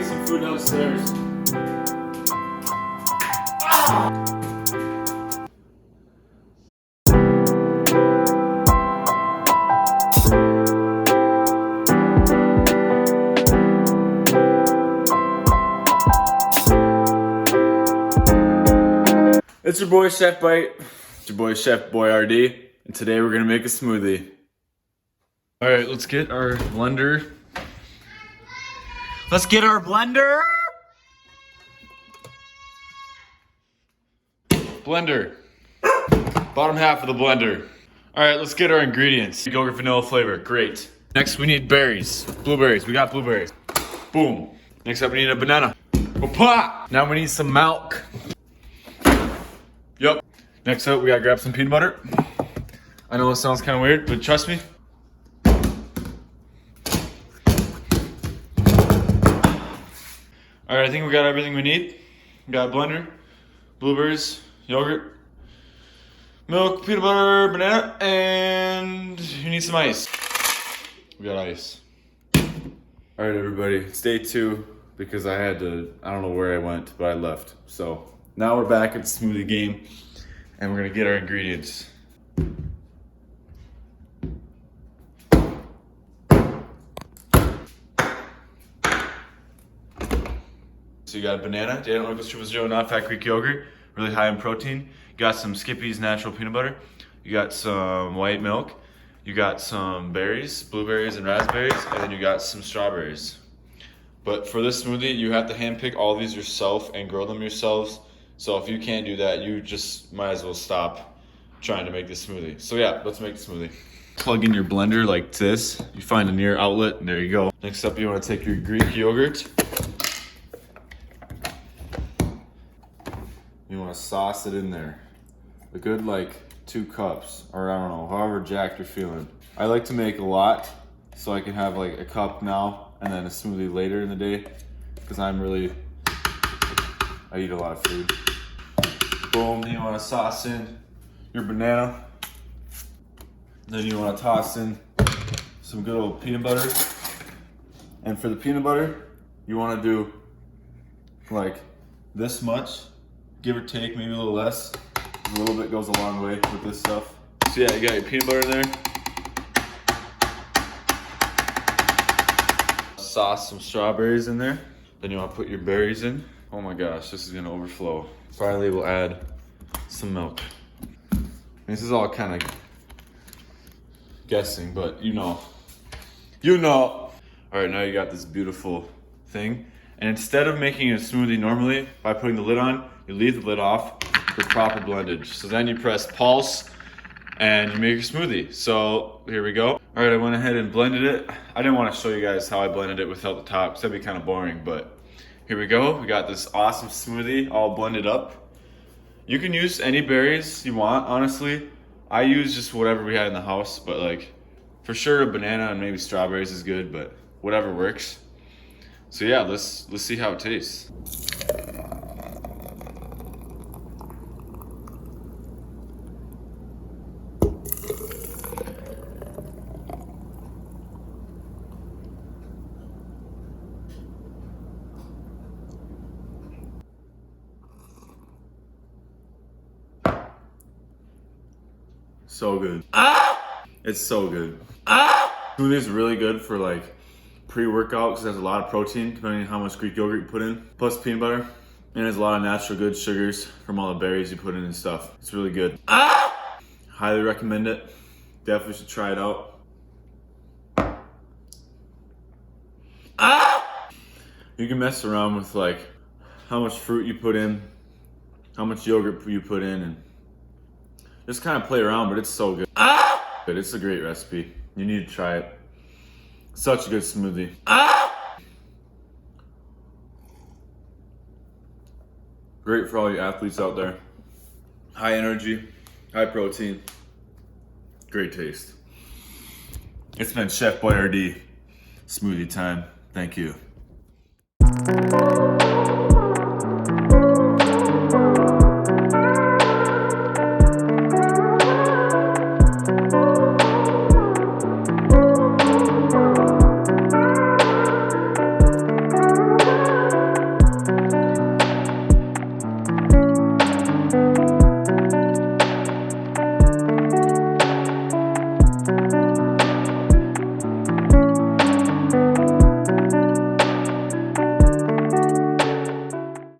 some food downstairs. It's your boy Chef Bite. It's your boy Chef Boy RD, and today we're gonna make a smoothie. All right, let's get our blender. Let's get our blender. Blender. Bottom half of the blender. All right, let's get our ingredients. Yogurt vanilla flavor, great. Next we need berries, blueberries. We got blueberries. Boom. Next up we need a banana. Pop. Now we need some milk. Yup. Next up, we gotta grab some peanut butter. I know it sounds kind of weird, but trust me. All right, I think we got everything we need. We got a blender, blueberries, yogurt, milk, peanut butter, banana, and you need some ice. We got ice. All right, everybody, it's day 2 because I don't know where I went, but I left. So now we're back at the smoothie game. And we're gonna get our ingredients. So you got a banana, Daniel Oikos 0.0 non-fat Greek yogurt, really high in protein. You got some Skippy's natural peanut butter. You got some white milk. You got some berries, blueberries and raspberries, and then you got some strawberries. But for this smoothie, you have to handpick all these yourself and grow them yourselves. So if you can't do that, you just might as well stop trying to make this smoothie. So yeah, let's make the smoothie. Plug in your blender like this. You find a near outlet, and there you go. Next up, you want to take your Greek yogurt. You want to sauce it in there. A good 2 cups, or I don't know, however jacked you're feeling. I like to make a lot, so I can have a cup now, and then a smoothie later in the day, because I eat a lot of food. Boom, then you want to sauce in your banana. Then you want to toss in some good old peanut butter. And for the peanut butter, you want to do this much, give or take, maybe a little less. A little bit goes a long way with this stuff. So yeah, you got your peanut butter in there. Sauce some strawberries in there. Then you want to put your berries in. Oh my gosh, this is gonna overflow. Finally, we'll add some milk. This is all kind of guessing, but you know. All right, now you got this beautiful thing. And instead of making a smoothie normally, by putting the lid on, you leave the lid off for proper blendage. So then you press pulse and you make your smoothie. So here we go. All right, I went ahead and blended it. I didn't want to show you guys how I blended it without the top, because that'd be kind of boring, but here we go. We got this awesome smoothie all blended up. You can use any berries you want, honestly. I use just whatever we had in the house, but for sure a banana and maybe strawberries is good, but whatever works. So yeah, let's see how it tastes. So good. It's so good. Smoothie is really good for pre-workout because it has a lot of protein depending on how much Greek yogurt you put in, plus peanut butter, and it has a lot of natural good sugars from all the berries you put in and stuff. It's really good. Highly recommend it. Definitely should try it out. You can mess around with how much fruit you put in, how much yogurt you put in, and just kind of play around, but it's so good. It's a great recipe. You need to try it. Such a good smoothie. Great for all you athletes out there. High energy, high protein, great taste. It's been Chef Boy RD. Smoothie time. Thank you.